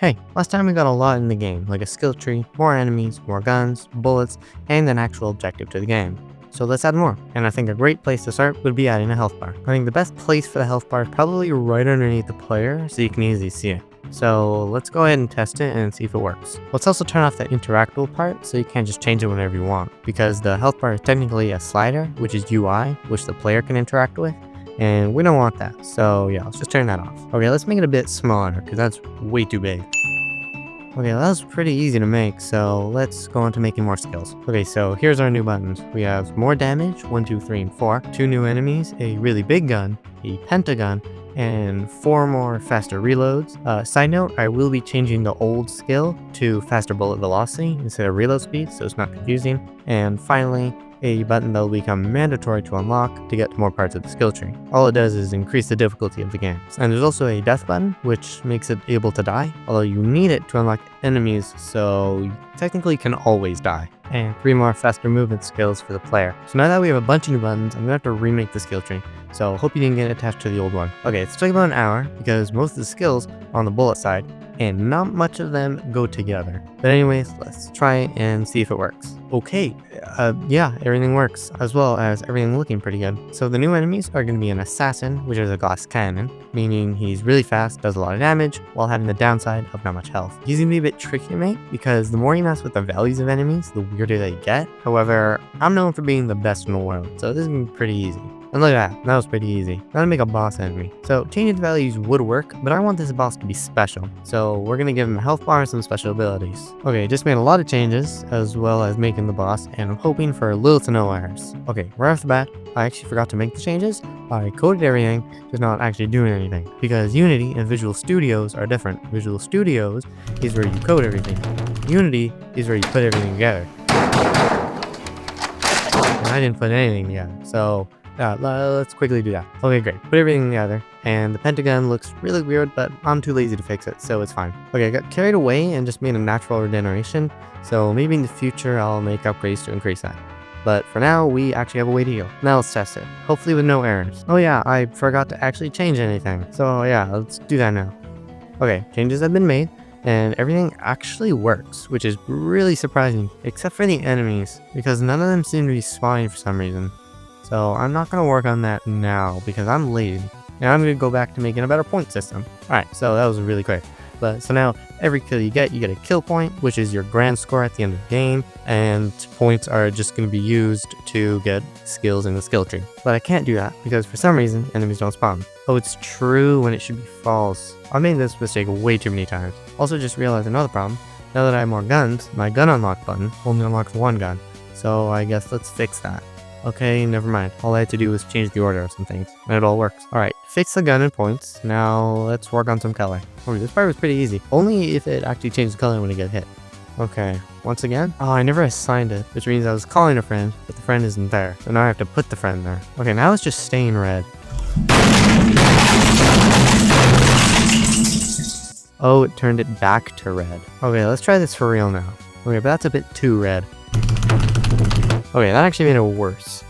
Hey, last time we got a lot in the game, like a skill tree, more enemies, more guns, bullets, and an actual objective to the game. So let's add more, and I think a great place to start would be adding a health bar. I think the best place for the health bar is probably right underneath the player, so you can easily see it. So let's go ahead and test it and see if it works. Let's also turn off that interactable part, so you can't just change it whenever you want, because the health bar is technically a slider, which is UI, which the player can interact with. And we don't want that, so yeah, let's just turn that off. Okay, let's make it a bit smaller, because that's way too big. Okay, that was pretty easy to make, so let's go on to making more skills. Okay, so here's our new buttons. We have more damage, 1, 2, 3, and 4, 2 new enemies, a really big gun, a pentagon, and 4 more faster reloads. Side note, I will be changing the old skill to faster bullet velocity instead of reload speed, so it's not confusing. And finally, a button that will become mandatory to unlock to get to more parts of the skill tree. All it does is increase the difficulty of the game. And there's also a death button, which makes it able to die, although you need it to unlock enemies, so you technically can always die. And 3 more faster movement skills for the player. So now that we have a bunch of new buttons, I'm gonna have to remake the skill tree. So hope you didn't get attached to the old one. Okay, it's took about an hour because most of the skills are on the bullet side, and not much of them go together. But anyways, let's try and see if it works. Okay, yeah, everything works, as well as everything looking pretty good. So the new enemies are going to be an assassin, which is a glass cannon, meaning he's really fast, does a lot of damage, while having the downside of not much health. He's going to be a bit tricky to make, because the more you mess with the values of enemies, the weirder they get. However, I'm known for being the best in the world, so this is going to be pretty easy. And look at that, that was pretty easy. Now to make a boss enemy. So changing the values would work, but I want this boss to be special. So we're gonna give him a health bar and some special abilities. Okay, just made a lot of changes, as well as making the boss, and I'm hoping for little to no errors. Okay, right off the bat, I actually forgot to make the changes. I coded everything, just not actually doing anything. Because Unity and Visual Studios are different. Visual Studios is where you code everything. Unity is where you put everything together. And I didn't put anything together, so let's quickly do that. Okay, great. Put everything together, and the pentagon looks really weird, but I'm too lazy to fix it, so it's fine. Okay, I got carried away and just made a natural regeneration, so maybe in the future I'll make upgrades to increase that. But for now, we actually have a way to heal. Now let's test it, hopefully with no errors. Oh yeah, I forgot to actually change anything, so yeah, let's do that now. Okay, changes have been made, and everything actually works, which is really surprising, except for the enemies, because none of them seem to be spawning for some reason. So I'm not going to work on that now because I'm lazy. And I'm going to go back to making a better point system. Alright, so that was really quick. So now every kill you get a kill point, which is your grand score at the end of the game. And points are just going to be used to get skills in the skill tree. But I can't do that because for some reason enemies don't spawn. Oh, it's true when it should be false. I made this mistake way too many times. Also just realized another problem. Now that I have more guns, my gun unlock button only unlocks 1 gun. So I guess let's fix that. Okay, never mind. All I had to do was change the order of some things, and it all works. Alright, fix the gun and points. Now, let's work on some color. Oh, this part was pretty easy. Only if it actually changed the color when it get hit. Okay, once again. Oh, I never assigned it, which means I was calling a friend, but the friend isn't there. So now I have to put the friend there. Okay, now it's just staying red. Oh, it turned it back to red. Okay, let's try this for real now. Okay, but that's a bit too red. Okay, that actually made it worse.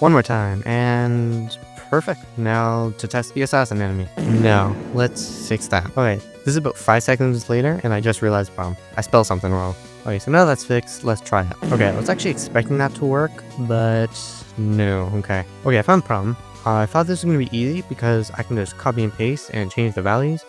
One more time, and perfect. Now to test the assassin enemy. No, let's fix that. Okay, this is about 5 seconds later, and I just realized the problem. I spelled something wrong. Okay, so now that's fixed. Let's try it. Okay, I was actually expecting that to work, but no. Okay, I found the problem. I thought this was going to be easy because I can just copy and paste and change the values.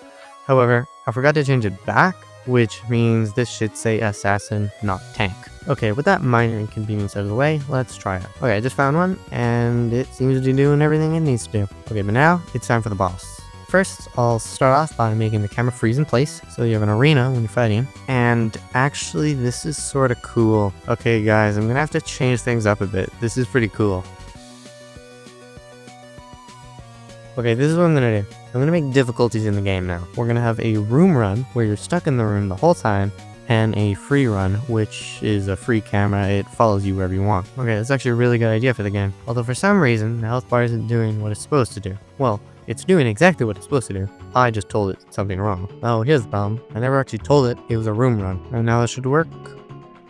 However, I forgot to change it back, which means this should say assassin, not tank. Okay, with that minor inconvenience out of the way, let's try it. Okay, I just found one, and it seems to be doing everything it needs to do. Okay, but now, it's time for the boss. First, I'll start off by making the camera freeze in place, so you have an arena when you're fighting. And actually, this is sort of cool. Okay guys, I'm gonna have to change things up a bit. This is pretty cool. Okay, this is what I'm gonna do. I'm gonna make difficulties in the game now. We're gonna have a room run, where you're stuck in the room the whole time, and a free run, which is a free camera. It follows you wherever you want. Okay, that's actually a really good idea for the game. Although for some reason, the health bar isn't doing what it's supposed to do. Well, it's doing exactly what it's supposed to do. I just told it something wrong. Oh, here's the problem. I never actually told it was a room run. And now it should work?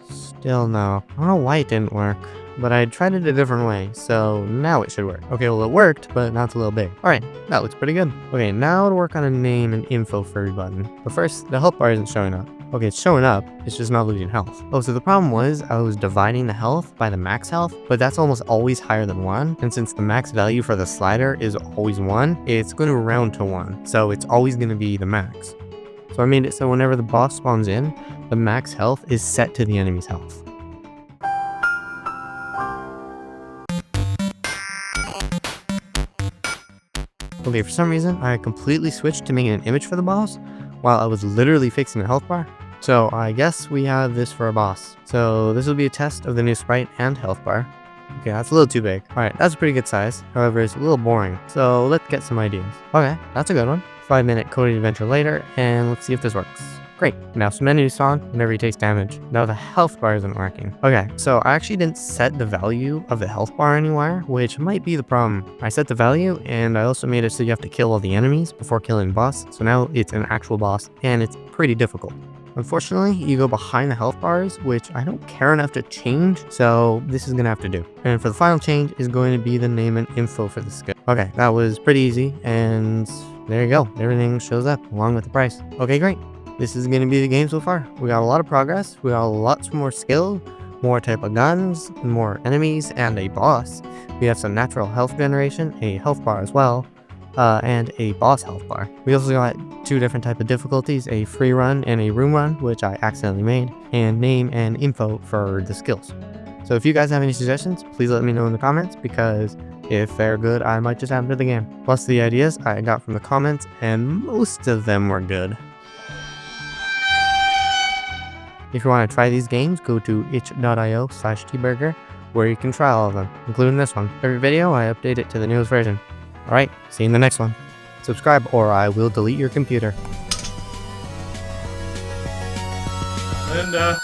Still no. I don't know why it didn't work. but I tried it a different way, so now it should work. Okay, well it worked, but now it's a little big. Alright, that looks pretty good. Okay, now to work on a name and info furry button. But first, the health bar isn't showing up. Okay, it's showing up, it's just not losing health. Oh, so the problem was I was dividing the health by the max health, but that's almost always higher than 1. And since the max value for the slider is always 1, it's going to round to 1. So it's always going to be the max. So I made it so whenever the boss spawns in, the max health is set to the enemy's health. Okay, for some reason, I completely switched to making an image for the boss while I was literally fixing the health bar. So I guess we have this for a boss. So this will be a test of the new sprite and health bar. Okay, that's a little too big. Alright, that's a pretty good size. However, it's a little boring. So let's get some ideas. Okay, that's a good one. 5-minute coding adventure later, and let's see if this works. Great. Now some enemies spawn whenever he takes damage. Now the health bar isn't working. Okay, so I actually didn't set the value of the health bar anywhere, which might be the problem. I set the value, and I also made it so you have to kill all the enemies before killing the boss. So now it's an actual boss, and it's pretty difficult. Unfortunately, you go behind the health bars, which I don't care enough to change, so this is gonna have to do. And for the final change is going to be the name and info for the skill. Okay, that was pretty easy, and there you go. Everything shows up along with the price. Okay, great. This is gonna be the game so far. We got a lot of progress. We got lots more skill, more type of guns, more enemies, and a boss. We have some natural health generation, a health bar as well, and a boss health bar. We also got 2 different types of difficulties, a free run and a room run, which I accidentally made, and name and info for the skills. So if you guys have any suggestions, please let me know in the comments, because if they're good, I might just add them to the game. Plus the ideas I got from the comments, and most of them were good. If you want to try these games, go to itch.io/tburger, where you can try all of them, including this one. Every video, I update it to the newest version. Alright, see you in the next one. Subscribe or I will delete your computer. Linda.